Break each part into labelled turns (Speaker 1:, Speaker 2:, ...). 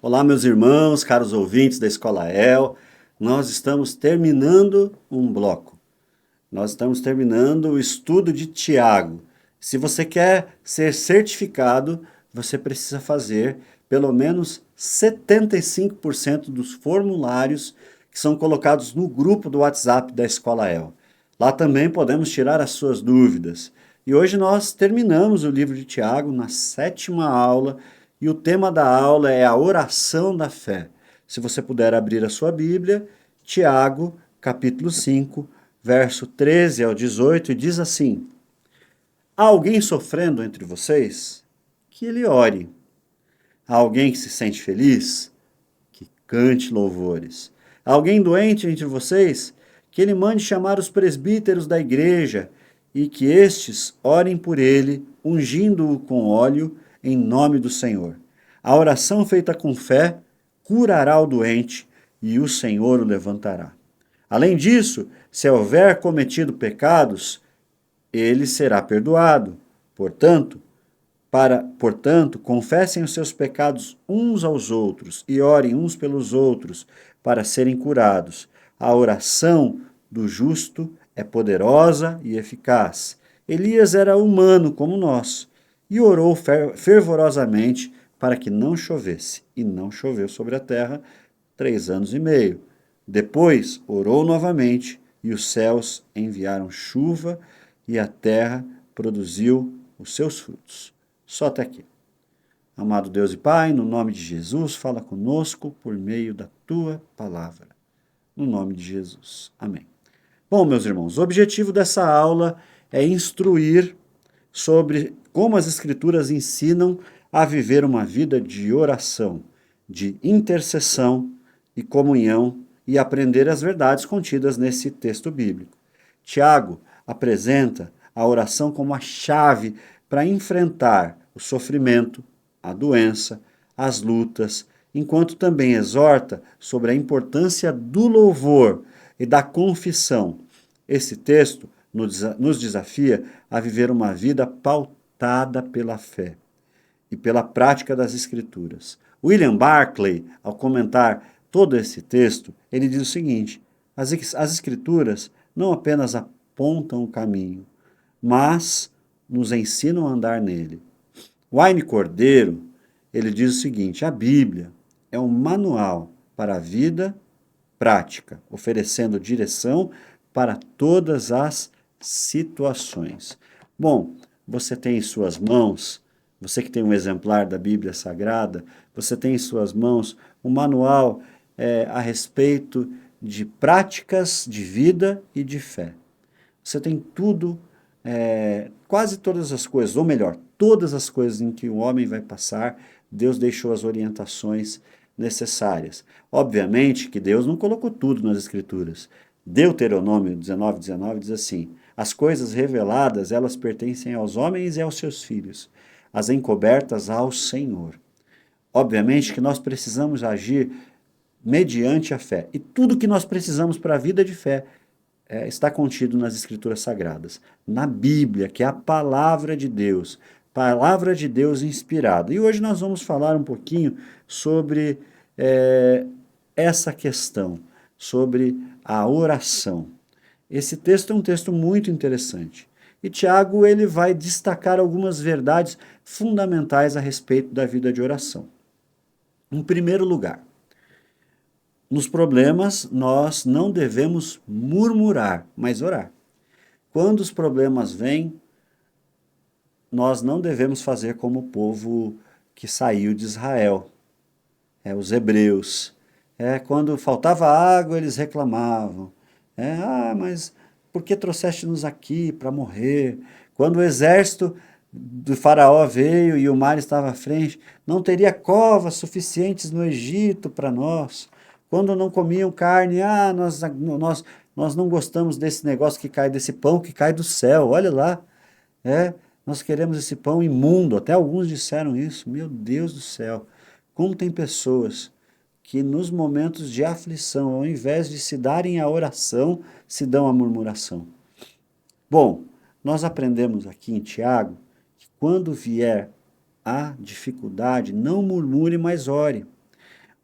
Speaker 1: Olá, meus irmãos, caros ouvintes da Escola El. Nós estamos terminando um bloco. Nós estamos terminando o estudo de Tiago. Se você quer ser certificado, você precisa fazer pelo menos 75% dos formulários que são colocados no grupo do WhatsApp da Escola El. Lá também podemos tirar as suas dúvidas. E hoje nós terminamos o livro de Tiago na sétima aula e o tema da aula é a oração da fé. Se você puder abrir a sua Bíblia, Tiago, capítulo 5, verso 13 ao 18, diz assim: Há alguém sofrendo entre vocês? Que ele ore. Há alguém que se sente feliz? Que cante louvores. Há alguém doente entre vocês? Que ele mande chamar os presbíteros da igreja e que estes orem por ele, ungindo-o com óleo em nome do Senhor. A oração feita com fé curará o doente e o Senhor o levantará. Além disso, se houver cometido pecados, ele será perdoado. Portanto, confessem os seus pecados uns aos outros e orem uns pelos outros para serem curados. A oração do justo é poderosa e eficaz. Elias era humano como nós e orou fervorosamente para que não chovesse. E não choveu sobre a terra 3 anos e meio. Depois orou novamente e os céus enviaram chuva e a terra produziu os seus frutos. Só até aqui. Amado Deus e Pai, no nome de Jesus, fala conosco por meio da tua palavra. No nome de Jesus. Amém. Bom, meus irmãos, o objetivo dessa aula é instruir sobre como as Escrituras ensinam a viver uma vida de oração, de intercessão e comunhão e aprender as verdades contidas nesse texto bíblico. Tiago apresenta a oração como a chave para enfrentar o sofrimento, a doença, as lutas, enquanto também exorta sobre a importância do louvor e da confissão. Esse texto nos desafia a viver uma vida pautada pela fé e pela prática das Escrituras. William Barclay, ao comentar todo esse texto, ele diz o seguinte: as Escrituras não apenas apontam o caminho, mas nos ensinam a andar nele. Wayne Cordeiro, ele diz o seguinte: a Bíblia é um manual para a vida prática, oferecendo direção para todas as situações. Bom, você tem em suas mãos, você que tem um exemplar da Bíblia Sagrada, você tem em suas mãos um manual a respeito de práticas de vida e de fé. Você tem tudo, quase todas as coisas, ou melhor, todas as coisas em que o homem vai passar, Deus deixou as orientações necessárias. Obviamente que Deus não colocou tudo nas Escrituras. Deuteronômio 19:19 diz assim: as coisas reveladas, elas pertencem aos homens e aos seus filhos, as encobertas ao Senhor. Obviamente que nós precisamos agir mediante a fé. E tudo que nós precisamos para a vida de fé está contido nas Escrituras Sagradas, na Bíblia, que é a palavra de Deus inspirada. E hoje nós vamos falar um pouquinho sobre essa questão, sobre a oração. Esse texto é um texto muito interessante. E Tiago ele vai destacar algumas verdades fundamentais a respeito da vida de oração. Em primeiro lugar, nos problemas, nós não devemos murmurar, mas orar. Quando os problemas vêm, nós não devemos fazer como o povo que saiu de Israel, os hebreus. Quando faltava água, eles reclamavam. Mas por que trouxeste-nos aqui para morrer? Quando o exército do faraó veio e o mar estava à frente, não teria covas suficientes no Egito para nós. Quando não comiam carne, nós não gostamos desse negócio que cai, desse pão que cai do céu, olha lá. Nós queremos esse pão imundo, até alguns disseram isso. Meu Deus do céu, como tem pessoas que nos momentos de aflição, ao invés de se darem à oração, se dão à murmuração. Bom, nós aprendemos aqui em Tiago que quando vier a dificuldade, não murmure, mas ore.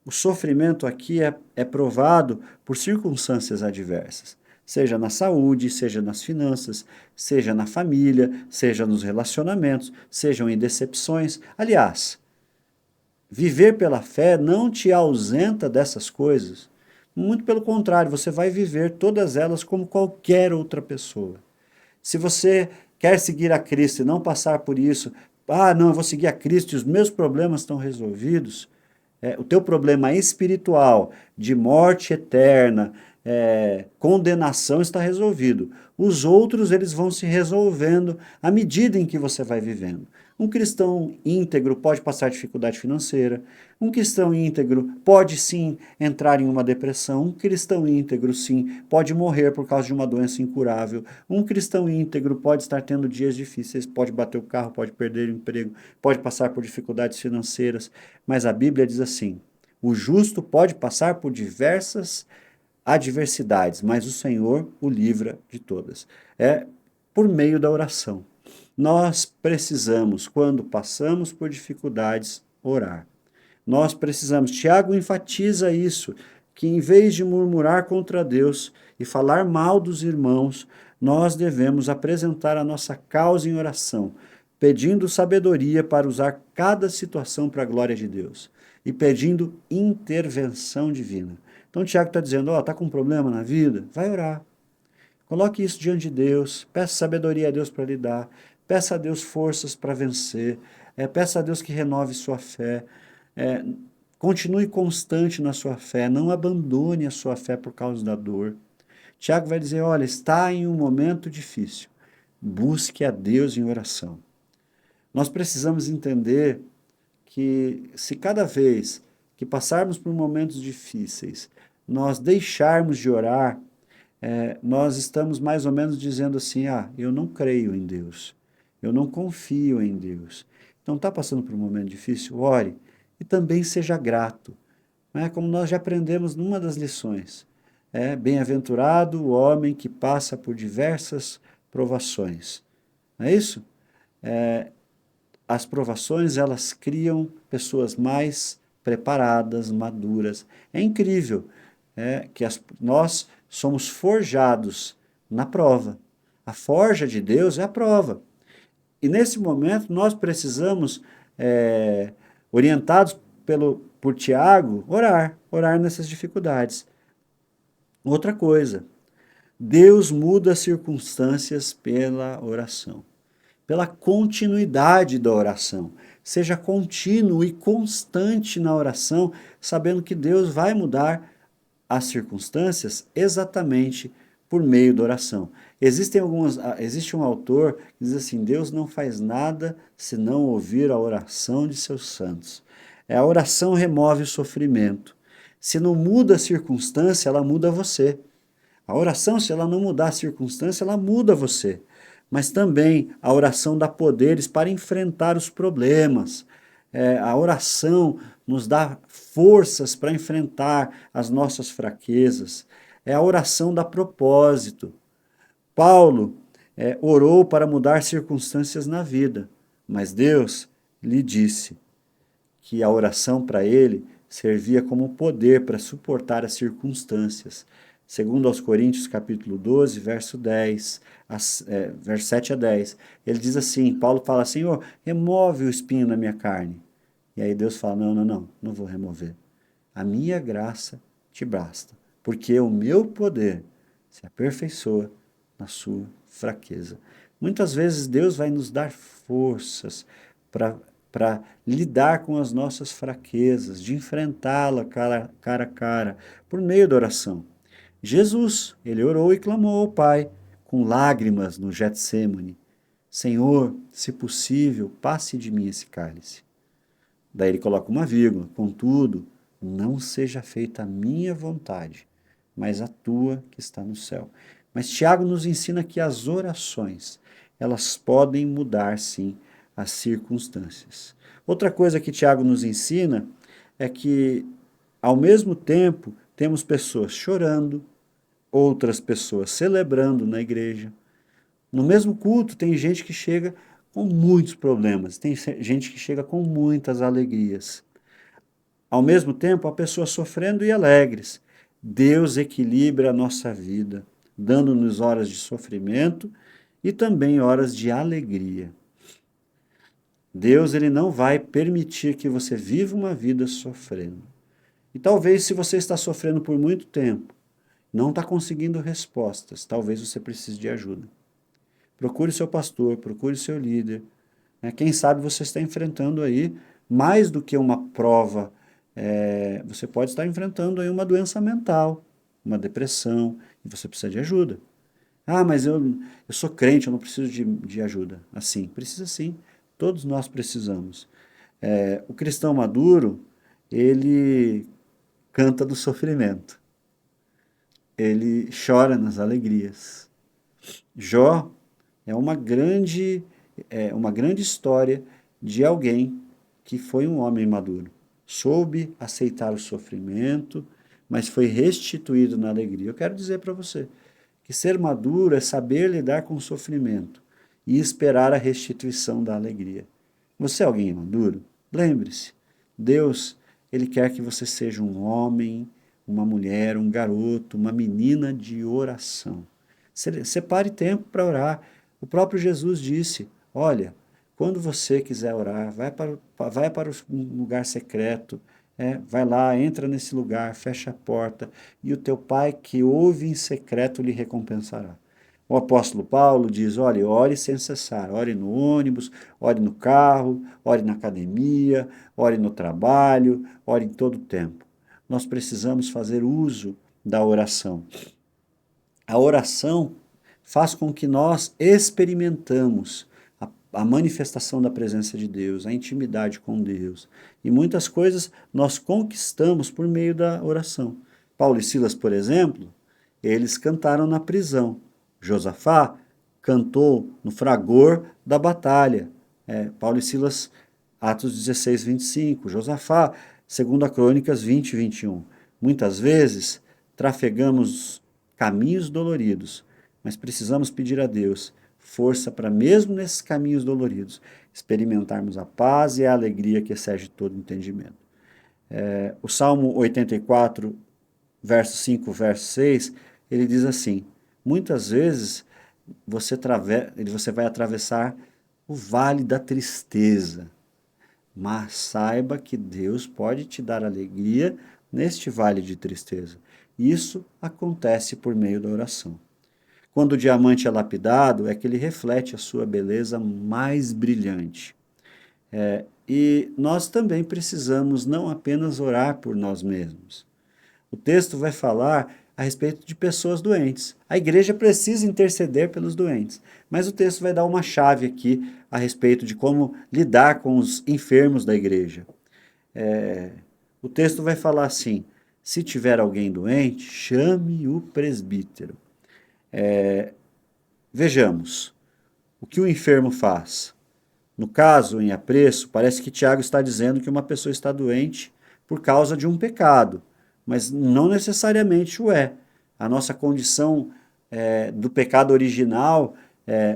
Speaker 1: o sofrimento aqui é provado por circunstâncias adversas, seja na saúde, seja nas finanças, seja na família, seja nos relacionamentos, sejam em decepções. Aliás, viver pela fé não te ausenta dessas coisas. Muito pelo contrário, você vai viver todas elas como qualquer outra pessoa. Se você quer seguir a Cristo e não passar por isso, não, eu vou seguir a Cristo e os meus problemas estão resolvidos, o teu problema espiritual de morte eterna, condenação está resolvido. Os outros eles vão se resolvendo à medida em que você vai vivendo. Um cristão íntegro pode passar dificuldade financeira, um cristão íntegro pode sim entrar em uma depressão, um cristão íntegro sim pode morrer por causa de uma doença incurável, um cristão íntegro pode estar tendo dias difíceis, pode bater o carro, pode perder o emprego, pode passar por dificuldades financeiras, mas a Bíblia diz assim: o justo pode passar por diversas adversidades, mas o Senhor o livra de todas. É por meio da oração. Nós precisamos, quando passamos por dificuldades, orar. Nós precisamos, Tiago enfatiza isso, que em vez de murmurar contra Deus e falar mal dos irmãos, nós devemos apresentar a nossa causa em oração, pedindo sabedoria para usar cada situação para a glória de Deus e pedindo intervenção divina. Então Tiago está dizendo, está com um problema na vida? Vai orar. Coloque isso diante de Deus, peça sabedoria a Deus para lidar, peça a Deus forças para vencer, peça a Deus que renove sua fé, é, continue constante na sua fé, não abandone a sua fé por causa da dor. Tiago vai dizer, olha, está em um momento difícil, busque a Deus em oração. Nós precisamos entender que se cada vez que passarmos por momentos difíceis, nós deixarmos de orar, nós estamos mais ou menos dizendo assim, eu não creio em Deus, eu não confio em Deus. Então está passando por um momento difícil, ore e também seja grato. Como nós já aprendemos numa das lições, bem-aventurado o homem que passa por diversas provações. Não é isso? As provações, elas criam pessoas mais preparadas, maduras. É incrível que nós somos forjados na prova. A forja de Deus é a prova. E nesse momento nós precisamos, orientados por Tiago, orar nessas dificuldades. Outra coisa, Deus muda as circunstâncias pela oração, pela continuidade da oração. Seja contínuo e constante na oração, sabendo que Deus vai mudar as circunstâncias exatamente por meio da oração. Existe um autor que diz assim, Deus não faz nada se não ouvir a oração de seus santos. A oração remove o sofrimento. Se não muda a circunstância, ela muda você. A oração, se ela não mudar a circunstância, ela muda você. Mas também a oração dá poderes para enfrentar os problemas. A oração nos dá forças para enfrentar as nossas fraquezas. A oração dá propósito. Paulo orou para mudar circunstâncias na vida, mas Deus lhe disse que a oração para ele servia como poder para suportar as circunstâncias. Segundo aos Coríntios, capítulo 12, verso 10, verso 7 a 10, ele diz assim, Paulo fala, Senhor, remove o espinho da minha carne. E aí Deus fala, não vou remover. A minha graça te basta, porque o meu poder se aperfeiçoa na sua fraqueza. Muitas vezes Deus vai nos dar forças para lidar com as nossas fraquezas, de enfrentá-la cara a cara, por meio da oração. Jesus, ele orou e clamou ao Pai, com lágrimas no Getsemane, Senhor, se possível, passe de mim esse cálice. Daí ele coloca uma vírgula, contudo, não seja feita a minha vontade, mas a tua que está no céu. Mas Tiago nos ensina que as orações, elas podem mudar, sim, as circunstâncias. Outra coisa que Tiago nos ensina é que, ao mesmo tempo, temos pessoas chorando, outras pessoas celebrando na igreja. No mesmo culto, tem gente que chega com muitos problemas, tem gente que chega com muitas alegrias. ao mesmo tempo, há pessoas sofrendo e alegres. Deus equilibra a nossa vida, dando-nos horas de sofrimento e também horas de alegria. Deus, ele não vai permitir que você viva uma vida sofrendo. E talvez, se você está sofrendo por muito tempo, não está conseguindo respostas, talvez você precise de ajuda. Procure seu pastor, procure seu líder. Quem sabe você está enfrentando aí mais do que uma prova, você pode estar enfrentando aí uma doença mental, uma depressão, e você precisa de ajuda. Ah, mas eu sou crente, eu não preciso de ajuda. Assim, precisa sim, todos nós precisamos. O cristão maduro, ele canta do sofrimento, ele chora nas alegrias. Jó é uma grande história de alguém que foi um homem maduro. Soube aceitar o sofrimento, mas foi restituído na alegria. Eu quero dizer para você que ser maduro é saber lidar com o sofrimento e esperar a restituição da alegria. Você é alguém maduro? Lembre-se, Deus, ele quer que você seja um homem, uma mulher, um garoto, uma menina de oração. Separe tempo para orar. O próprio Jesus disse: olha, quando você quiser orar, vai para um lugar secreto, vai lá, entra nesse lugar, fecha a porta, e o teu pai que ouve em secreto lhe recompensará. O apóstolo Paulo diz: olha, ore sem cessar, ore no ônibus, ore no carro, ore na academia, ore no trabalho, ore em todo o tempo. Nós precisamos fazer uso da oração. A oração faz com que nós experimentamos a manifestação da presença de Deus, a intimidade com Deus. E muitas coisas nós conquistamos por meio da oração. Paulo e Silas, por exemplo, eles cantaram na prisão. Josafá cantou no fragor da batalha. Paulo e Silas, Atos 16, 25. Josafá, 2 Crônicas 20, 21. Muitas vezes trafegamos caminhos doloridos, mas precisamos pedir a Deus força para, mesmo nesses caminhos doloridos, experimentarmos a paz e a alegria que excede todo entendimento. O Salmo 84, verso 5, verso 6, ele diz assim: muitas vezes você vai atravessar o vale da tristeza, mas saiba que Deus pode te dar alegria neste vale de tristeza. Isso acontece por meio da oração. Quando o diamante é lapidado, é que ele reflete a sua beleza mais brilhante. E nós também precisamos não apenas orar por nós mesmos. O texto vai falar a respeito de pessoas doentes. A igreja precisa interceder pelos doentes, mas o texto vai dar uma chave aqui a respeito de como lidar com os enfermos da igreja. O texto vai falar assim: se tiver alguém doente, chame o presbítero. Vejamos, o que o enfermo faz? No caso, em apreço, parece que Tiago está dizendo que uma pessoa está doente por causa de um pecado, mas não necessariamente o é. A nossa condição do pecado original,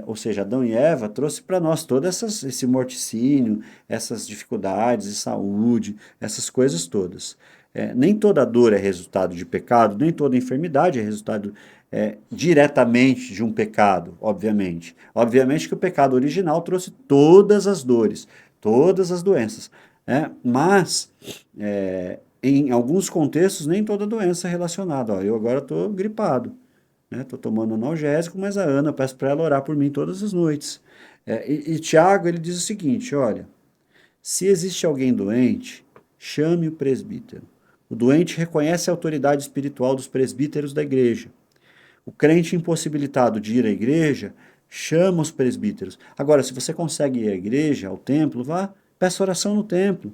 Speaker 1: ou seja, Adão e Eva, trouxe para nós todo esse morticínio, essas dificuldades de saúde, essas coisas todas. Nem toda dor é resultado de pecado, nem toda enfermidade é resultado diretamente de um pecado, obviamente. Obviamente que o pecado original trouxe todas as dores, todas as doenças. Mas, em alguns contextos, nem toda doença é relacionada. Eu agora estou gripado, estou tomando analgésico, mas a Ana, eu peço para ela orar por mim todas as noites. E Tiago, ele diz o seguinte: olha, se existe alguém doente, chame o presbítero. O doente reconhece a autoridade espiritual dos presbíteros da igreja. O crente impossibilitado de ir à igreja chama os presbíteros. Agora, se você consegue ir à igreja, ao templo, vá, peça oração no templo.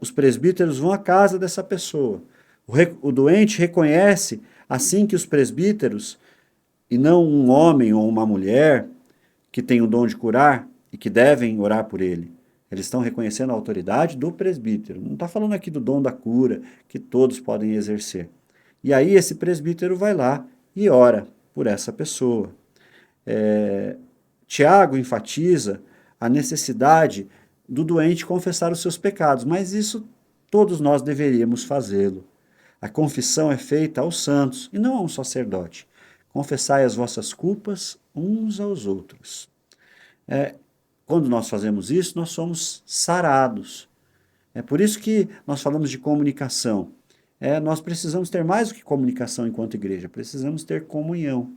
Speaker 1: Os presbíteros vão à casa dessa pessoa. O doente reconhece, assim que os presbíteros, e não um homem ou uma mulher que tem o dom de curar e que devem orar por ele. Eles estão reconhecendo a autoridade do presbítero. Não está falando aqui do dom da cura, que todos podem exercer. E aí esse presbítero vai lá e ora por essa pessoa. Tiago enfatiza a necessidade do doente confessar os seus pecados, mas isso todos nós deveríamos fazê-lo. A confissão é feita aos santos e não a um sacerdote. Confessai as vossas culpas uns aos outros. Quando nós fazemos isso, nós somos sarados. É por isso que nós falamos de comunicação. Nós precisamos ter mais do que comunicação enquanto igreja, precisamos ter comunhão.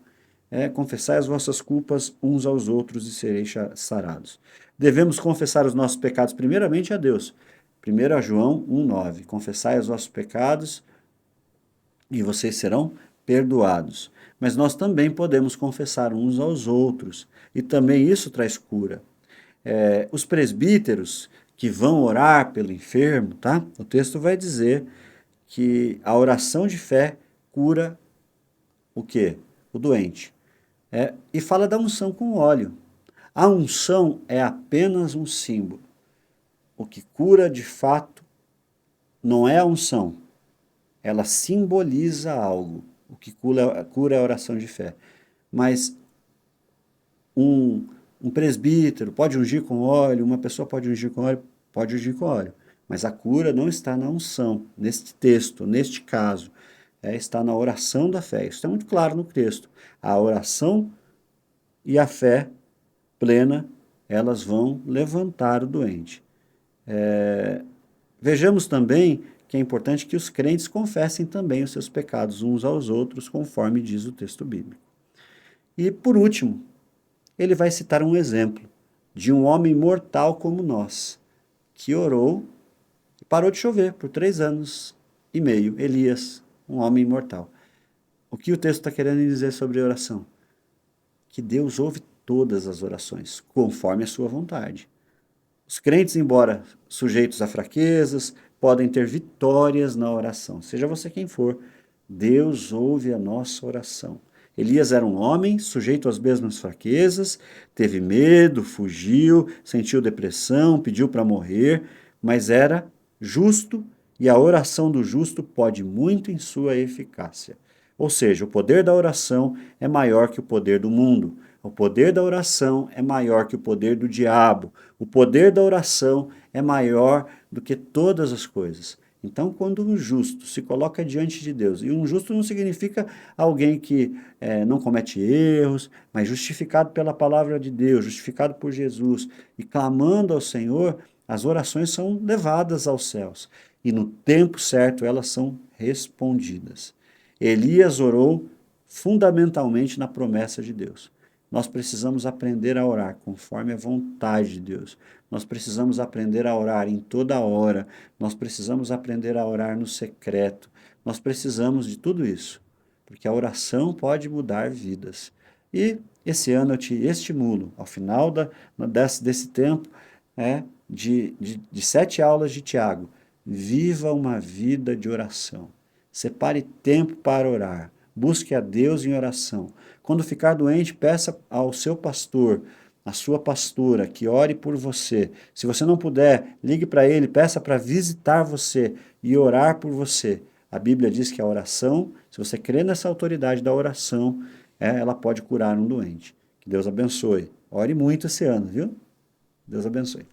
Speaker 1: Confessai as vossas culpas uns aos outros e sereis sarados. Devemos confessar os nossos pecados primeiramente a Deus. 1 João 1,9. Confessai os vossos pecados e vocês serão perdoados. Mas nós também podemos confessar uns aos outros, e também isso traz cura. Os presbíteros que vão orar pelo enfermo, tá? O texto vai dizer que a oração de fé cura o quê? O doente. E fala da unção com óleo. A unção é apenas um símbolo. O que cura de fato não é a unção. Ela simboliza algo. O que cura é a oração de fé. Mas um presbítero pode ungir com óleo, uma pessoa pode ungir com óleo, pode ungir com óleo. Mas a cura não está na unção, neste texto, neste caso. Está na oração da fé. Isso é muito claro no texto. A oração e a fé plena, elas vão levantar o doente. Vejamos também que é importante que os crentes confessem também os seus pecados uns aos outros, conforme diz o texto bíblico. E, por último, ele vai citar um exemplo de um homem mortal como nós, que orou e parou de chover por 3 anos e meio. Elias, um homem mortal. O que o texto está querendo dizer sobre oração? Que Deus ouve todas as orações, conforme a sua vontade. Os crentes, embora sujeitos a fraquezas, podem ter vitórias na oração. Seja você quem for, Deus ouve a nossa oração. Elias era um homem sujeito às mesmas fraquezas, teve medo, fugiu, sentiu depressão, pediu para morrer, mas era justo e a oração do justo pode muito em sua eficácia. Ou seja, o poder da oração é maior que o poder do mundo. O poder da oração é maior que o poder do diabo. O poder da oração é maior do que todas as coisas. Então, quando um justo se coloca diante de Deus, e um justo não significa alguém que não comete erros, mas justificado pela palavra de Deus, justificado por Jesus, e clamando ao Senhor, as orações são levadas aos céus. E no tempo certo elas são respondidas. Elias orou fundamentalmente na promessa de Deus. Nós precisamos aprender a orar conforme a vontade de Deus. Nós precisamos aprender a orar em toda hora. Nós precisamos aprender a orar no secreto. Nós precisamos de tudo isso, porque a oração pode mudar vidas. E esse ano eu te estimulo, ao final desse tempo, de 7 aulas de Tiago, viva uma vida de oração. Separe tempo para orar. Busque a Deus em oração. Quando ficar doente, peça ao seu pastor, à sua pastora, que ore por você. Se você não puder, ligue para ele, peça para visitar você e orar por você. A Bíblia diz que a oração, se você crê nessa autoridade da oração, ela pode curar um doente. Que Deus abençoe. Ore muito esse ano, viu? Deus abençoe.